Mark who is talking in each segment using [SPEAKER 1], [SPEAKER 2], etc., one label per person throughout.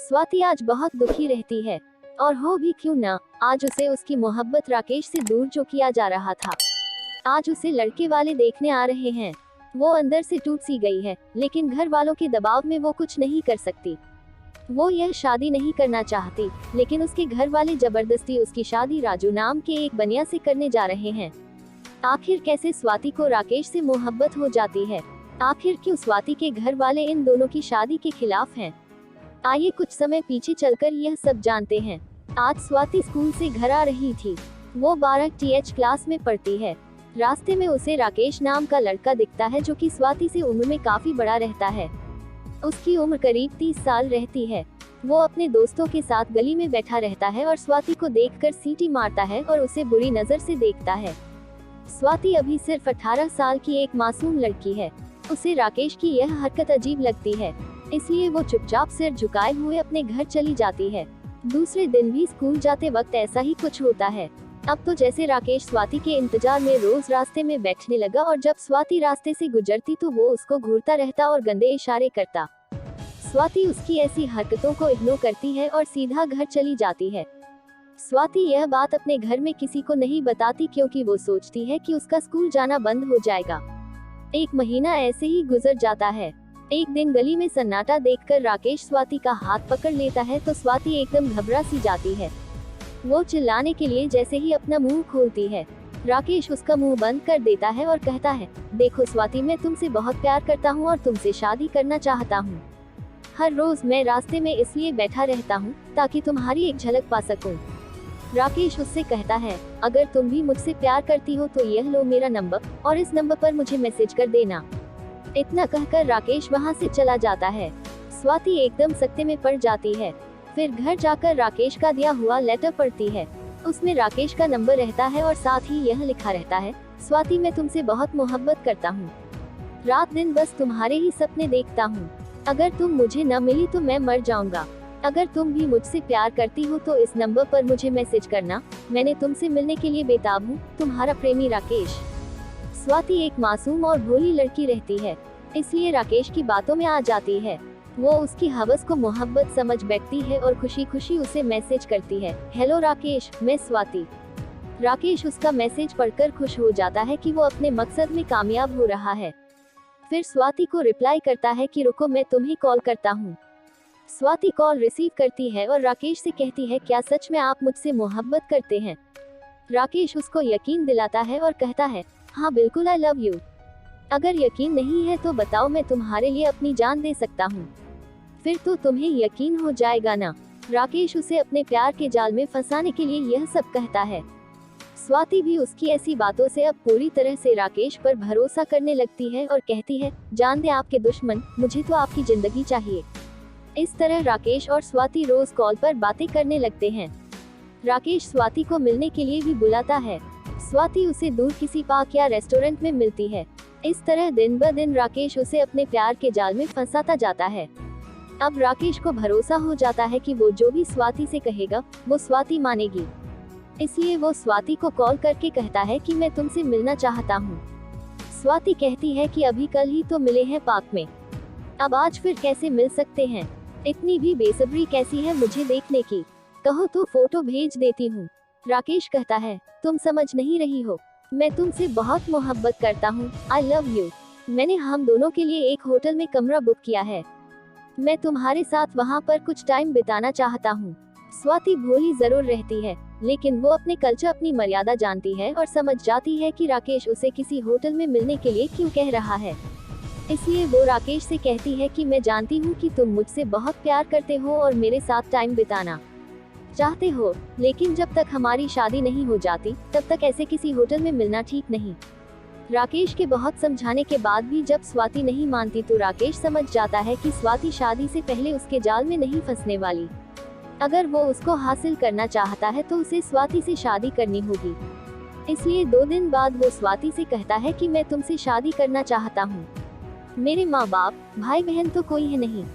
[SPEAKER 1] स्वाति आज बहुत दुखी रहती है, और हो भी क्यों ना, आज उसे उसकी मोहब्बत राकेश से दूर जो किया जा रहा था। आज उसे लड़के वाले देखने आ रहे हैं। वो अंदर से टूट सी गई है, लेकिन घर वालों के दबाव में वो कुछ नहीं कर सकती। वो यह शादी नहीं करना चाहती, लेकिन उसके घर वाले जबरदस्ती उसकी शादी राजू नाम के एक बनिया से करने जा रहे हैं। आखिर कैसे स्वाति को राकेश से मोहब्बत हो जाती है? आखिर क्यों स्वाति के घर वाले इन दोनों की शादी के खिलाफ हैं? आइए कुछ समय पीछे चलकर यह सब जानते हैं। आज स्वाति स्कूल से घर आ रही थी। वो 12 TH क्लास में पढ़ती है। रास्ते में उसे राकेश नाम का लड़का दिखता है, जो कि स्वाति से उम्र में काफी बड़ा रहता है। उसकी उम्र करीब 30 साल रहती है। वो अपने दोस्तों के साथ गली में बैठा रहता है और स्वाति को देखकर सीटी मारता है और उसे बुरी नजर से देखता है। स्वाति अभी सिर्फ 18 साल की एक मासूम लड़की है। उसे राकेश की यह हरकत अजीब लगती है, इसलिए वो चुपचाप सिर झुकाए हुए अपने घर चली जाती है। दूसरे दिन भी स्कूल जाते वक्त ऐसा ही कुछ होता है। अब तो जैसे राकेश स्वाति के इंतजार में रोज रास्ते में बैठने लगा, और जब स्वाति रास्ते से गुजरती तो वो उसको घूरता रहता और गंदे इशारे करता। स्वाति उसकी ऐसी हरकतों को इग्नोर करती है और सीधा घर चली जाती है। स्वाति यह बात अपने घर में किसी को नहीं बताती, क्योंकि वो सोचती है कि उसका स्कूल जाना बंद हो जाएगा। एक महीना ऐसे ही गुजर जाता है। एक दिन गली में सन्नाटा देखकर राकेश स्वाति का हाथ पकड़ लेता है तो स्वाति एकदम घबरा सी जाती है। वो चिल्लाने के लिए जैसे ही अपना मुंह खोलती है, राकेश उसका मुंह बंद कर देता है और कहता है, देखो स्वाति, मैं तुमसे बहुत प्यार करता हूँ और तुमसे शादी करना चाहता हूँ। हर रोज मैं रास्ते में इसलिए बैठा रहता हूँ ताकि तुम्हारी एक झलक पा सकूं। राकेश उससे कहता है, अगर तुम भी मुझसे प्यार करती हो तो यह लो मेरा नंबर, और इस नंबर पर मुझे मैसेज कर देना। इतना कहकर राकेश वहाँ से चला जाता है। स्वाति एकदम सकते में पड़ जाती है। फिर घर जाकर राकेश का दिया हुआ लेटर पढ़ती है। उसमें राकेश का नंबर रहता है और साथ ही यह लिखा रहता है, स्वाति, मैं तुमसे बहुत मोहब्बत करता हूँ। रात दिन बस तुम्हारे ही सपने देखता हूँ। अगर तुम मुझे न मिली तो मैं मर जाऊंगा। अगर तुम भी मुझसे प्यार करती हो तो इस नंबर पर मुझे मैसेज करना। मैंने तुमसे मिलने के लिए बेताब हूँ। तुम्हारा प्रेमी राकेश। स्वाति एक मासूम और भोली लड़की रहती है, इसलिए राकेश की बातों में आ जाती है। वो उसकी हवस को मोहब्बत समझ बैठती है और खुशी खुशी उसे मैसेज करती है, हेलो राकेश, मैं स्वाति। राकेश उसका मैसेज पढ़कर खुश हो जाता है कि वो अपने मकसद में कामयाब हो रहा है। फिर स्वाति को रिप्लाई करता है कि रुको, मैं तुम्हें कॉल करता हूँ। स्वाति कॉल रिसीव करती है और राकेश से कहती है, क्या सच में आप मुझसे मोहब्बत करते हैं? राकेश उसको यकीन दिलाता है और कहता है, हाँ बिल्कुल, आई लव यू। अगर यकीन नहीं है तो बताओ, मैं तुम्हारे लिए अपनी जान दे सकता हूँ। फिर तो तुम्हें यकीन हो जाएगा ना। राकेश उसे अपने प्यार के जाल में फंसाने के लिए यह सब कहता है। स्वाति भी उसकी ऐसी बातों से अब पूरी तरह से राकेश पर भरोसा करने लगती है और कहती है, जान दे आपके दुश्मन, मुझे तो आपकी जिंदगी चाहिए। इस तरह राकेश और स्वाति रोज कॉल पर बातें करने लगते हैं। राकेश स्वाति को मिलने के लिए भी बुलाता है। स्वाति उसे दूर किसी पार्क या रेस्टोरेंट में मिलती है। इस तरह दिन ब दिन राकेश उसे अपने प्यार के जाल में फंसाता जाता है। अब राकेश को भरोसा हो जाता है कि वो जो भी स्वाति से कहेगा वो स्वाति मानेगी, इसलिए वो स्वाति को कॉल करके कहता है कि मैं तुमसे मिलना चाहता हूँ। स्वाति कहती है कि अभी कल ही तो मिले हैं पार्क में, अब आज फिर कैसे मिल सकते हैं? इतनी भी बेसब्री कैसी है मुझे देखने की? कहो तो फोटो भेज देती हूँ। राकेश कहता है, तुम समझ नहीं रही हो, मैं तुमसे बहुत मोहब्बत करता हूँ, आई लव यू। मैंने हम दोनों के लिए एक होटल में कमरा बुक किया है। मैं तुम्हारे साथ वहाँ पर कुछ टाइम बिताना चाहता हूँ। स्वाति भोली जरूर रहती है, लेकिन वो अपने कल्चर, अपनी मर्यादा जानती है और समझ जाती है कि राकेश उसे किसी होटल में मिलने के लिए क्यों कह रहा है। इसलिए वो राकेश से कहती है कि मैं जानती हूँ कि तुम मुझसे बहुत प्यार करते हो और मेरे साथ टाइम बिताना चाहते हो, लेकिन जब तक हमारी शादी नहीं हो जाती तब तक ऐसे किसी होटल में मिलना ठीक नहीं। राकेश के बहुत समझाने के बाद भी जब स्वाति नहीं मानती तो राकेश समझ जाता है कि स्वाति शादी से पहले उसके जाल में नहीं फंसने वाली। अगर वो उसको हासिल करना चाहता है तो उसे स्वाति से शादी करनी होगी। इसलिए 2 दिन बाद वो स्वाति से कहता है कि मैं तुमसे शादी करना चाहता हूँ। मेरे माँ बाप, भाई बहन तो कोई है नहीं,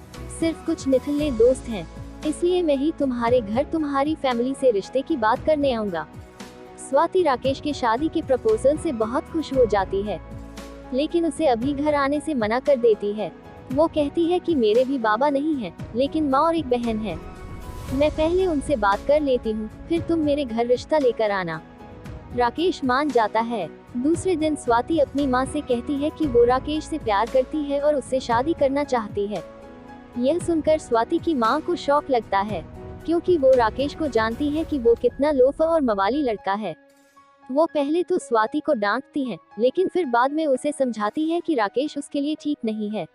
[SPEAKER 1] सिर्फ कुछ निठल्ले दोस्त हैं, इसलिए मैं ही तुम्हारे घर तुम्हारी फैमिली से रिश्ते की बात करने आऊंगा। स्वाति राकेश के शादी के प्रपोजल से बहुत खुश हो जाती है, लेकिन उसे अभी घर आने से मना कर देती है। वो कहती है कि मेरे भी बाबा नहीं हैं, लेकिन माँ और एक बहन है। मैं पहले उनसे बात कर लेती हूँ, फिर तुम मेरे घर रिश्ता लेकर आना। राकेश मान जाता है। दूसरे दिन स्वाति अपनी माँ से कहती है कि वो राकेश से प्यार करती है और उससे शादी करना चाहती है। यह सुनकर स्वाति की माँ को शौक लगता है, क्योंकि वो राकेश को जानती है कि वो कितना लोफर और मवाली लड़का है। वो पहले तो स्वाति को डांटती है, लेकिन फिर बाद में उसे समझाती है कि राकेश उसके लिए ठीक नहीं है।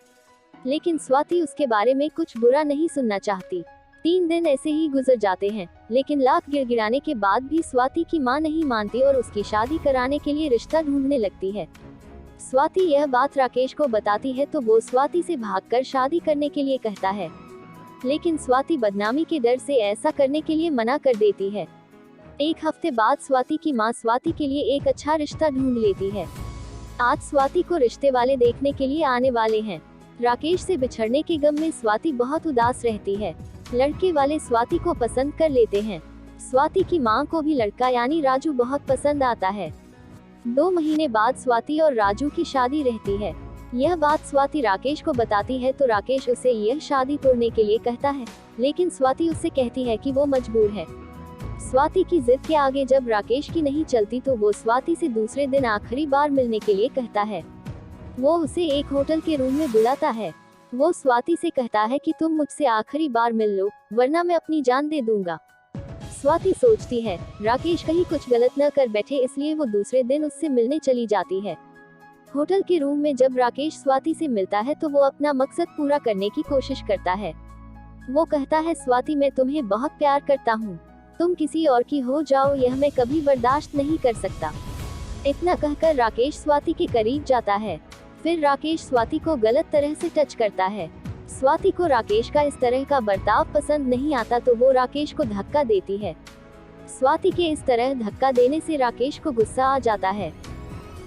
[SPEAKER 1] लेकिन स्वाति उसके बारे में कुछ बुरा नहीं सुनना चाहती। 3 दिन ऐसे ही गुजर जाते हैं, लेकिन लाख गिड़गिड़ाने के बाद भी स्वाति की माँ नहीं मानती और उसकी शादी कराने के लिए रिश्ता ढूंढने लगती है। स्वाति यह बात राकेश को बताती है तो वो स्वाति से भागकर शादी करने के लिए कहता है, लेकिन स्वाति बदनामी के डर से ऐसा करने के लिए मना कर देती है। 1 हफ्ते बाद स्वाति की माँ स्वाति के लिए एक अच्छा रिश्ता ढूंढ लेती है। आज स्वाति को रिश्ते वाले देखने के लिए आने वाले हैं। राकेश से बिछड़ने के गम में स्वाति बहुत उदास रहती है। लड़के वाले स्वाति को पसंद कर लेते हैं। स्वाति की माँ को भी लड़का यानी राजू बहुत पसंद आता है। 2 महीने बाद स्वाति और राजू की शादी रहती है। यह बात स्वाति राकेश को बताती है तो राकेश उसे यह शादी तोड़ने के लिए कहता है, लेकिन स्वाति उससे कहती है कि वो मजबूर है। स्वाति की जिद के आगे जब राकेश की नहीं चलती तो वो स्वाति से दूसरे दिन आखिरी बार मिलने के लिए कहता है। वो उसे एक होटल के रूम में बुलाता है। वो स्वाति से कहता है कि तुम मुझसे आखिरी बार मिल लो, वरना मैं अपनी जान दे दूंगा। स्वाति सोचती है राकेश कहीं कुछ गलत न कर बैठे, इसलिए वो दूसरे दिन उससे मिलने चली जाती है। होटल के रूम में जब राकेश स्वाति से मिलता है तो वो अपना मकसद पूरा करने की कोशिश करता है। वो कहता है, स्वाति मैं तुम्हें बहुत प्यार करता हूँ, तुम किसी और की हो जाओ यह मैं कभी बर्दाश्त नहीं कर सकता। इतना कहकर राकेश स्वाति के करीब जाता है। फिर राकेश स्वाति को गलत तरह से टच करता है। स्वाति को राकेश का इस तरह का बर्ताव पसंद नहीं आता तो वो राकेश को धक्का देती है। स्वाति के इस तरह धक्का देने से राकेश को गुस्सा आ जाता है।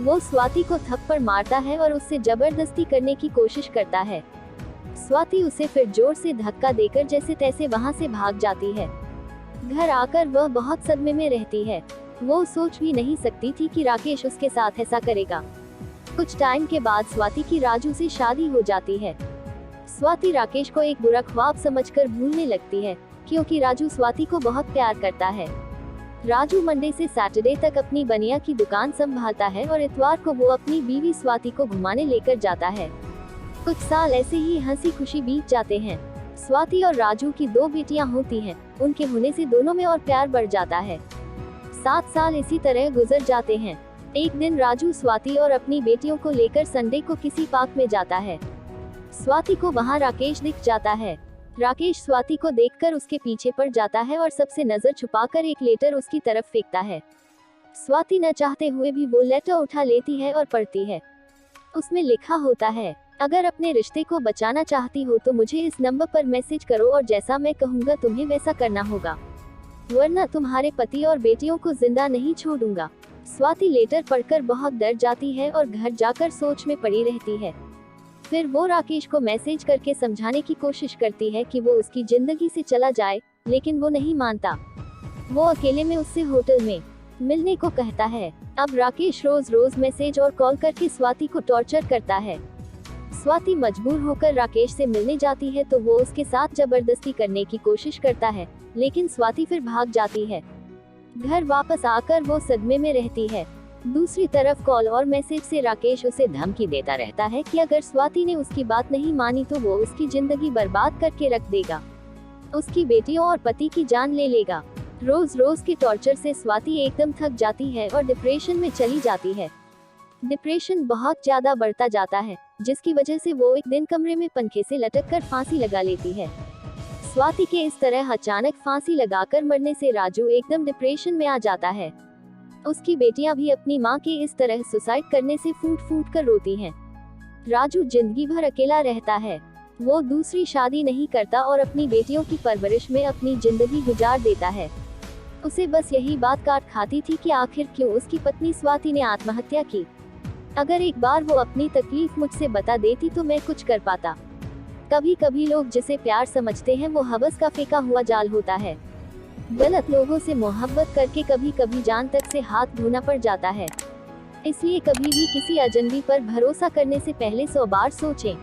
[SPEAKER 1] वो स्वाति को थप्पड़ मारता है और उससे जबरदस्ती करने की कोशिश करता है। स्वाति उसे फिर जोर से धक्का देकर जैसे तैसे वहां से भाग जाती है। घर आकर वह बहुत सदमे में रहती है। वो सोच भी नहीं सकती थी कि राकेश उसके साथ ऐसा करेगा। कुछ टाइम के बाद स्वाति की राजू से शादी हो जाती है। स्वाति राकेश को एक बुरा ख्वाब समझकर भूलने लगती है, क्योंकि राजू स्वाति को बहुत प्यार करता है। राजू मंडे से सैटरडे तक अपनी बनिया की दुकान संभालता है और इतवार को वो अपनी बीवी स्वाति को घुमाने लेकर जाता है। कुछ साल ऐसे ही हंसी खुशी बीत जाते हैं। स्वाति और राजू की 2 बेटियां होती हैं। उनके होने से दोनों में और प्यार बढ़ जाता है। 7 साल इसी तरह गुजर जाते हैं। एक दिन राजू स्वाति और अपनी बेटियों को लेकर संडे को किसी पार्क में जाता है। स्वाति को वहां राकेश दिख जाता है। राकेश स्वाति को देखकर उसके पीछे पड़ जाता है और सबसे नजर छुपाकर एक लेटर उसकी तरफ फेंकता है। स्वाति न चाहते हुए भी वो लेटर उठा लेती है और पढ़ती है। उसमें लिखा होता है, अगर अपने रिश्ते को बचाना चाहती हो तो मुझे इस नंबर पर मैसेज करो और जैसा मैं कहूँगा तुम्हें वैसा करना होगा, वरना तुम्हारे पति और बेटियों को जिंदा नहीं छोड़ूंगा। स्वाति लेटर पढ़कर बहुत डर जाती है और घर जाकर सोच में पड़ी रहती है। फिर वो राकेश को मैसेज करके समझाने की कोशिश करती है कि वो उसकी जिंदगी से चला जाए, लेकिन वो नहीं मानता। वो अकेले में उससे होटल में मिलने को कहता है। अब राकेश रोज रोज मैसेज और कॉल करके स्वाति को टॉर्चर करता है। स्वाति मजबूर होकर राकेश से मिलने जाती है तो वो उसके साथ जबरदस्ती करने की कोशिश करता है, लेकिन स्वाति फिर भाग जाती है। घर वापस आकर वो सदमे में रहती है। दूसरी तरफ कॉल और मैसेज से राकेश उसे धमकी देता रहता है कि अगर स्वाति ने उसकी बात नहीं मानी तो वो उसकी जिंदगी बर्बाद करके रख देगा, उसकी बेटियों और पति की जान ले लेगा। रोज रोज के टॉर्चर से स्वाति एकदम थक जाती है और डिप्रेशन में चली जाती है। डिप्रेशन बहुत ज्यादा बढ़ता जाता है, जिसकी वजह से वो एक दिन कमरे में पंखे से लटक कर फांसी लगा लेती है। स्वाति के इस तरह अचानक फांसी लगाकर मरने से राजू एकदम डिप्रेशन में आ जाता है। उसकी बेटियां भी अपनी मां के इस तरह सुसाइड करने से फूट फूट कर रोती हैं। राजू जिंदगी भर अकेला रहता है। वो दूसरी शादी नहीं करता और अपनी बेटियों की परवरिश में अपनी जिंदगी गुजार देता है। उसे बस यही बात काट खाती थी कि आखिर क्यों उसकी पत्नी स्वाति ने आत्महत्या की। अगर एक बार वो अपनी तकलीफ मुझसे बता देती तो मैं कुछ कर पाता। कभी कभी लोग जिसे प्यार समझते हैं वो हवस का फेंका हुआ जाल होता है। गलत लोगों से मोहब्बत करके कभी कभी जान तक से हाथ धोना पड़ जाता है। इसलिए कभी भी किसी अजनबी पर भरोसा करने से पहले 100 बार सोचें।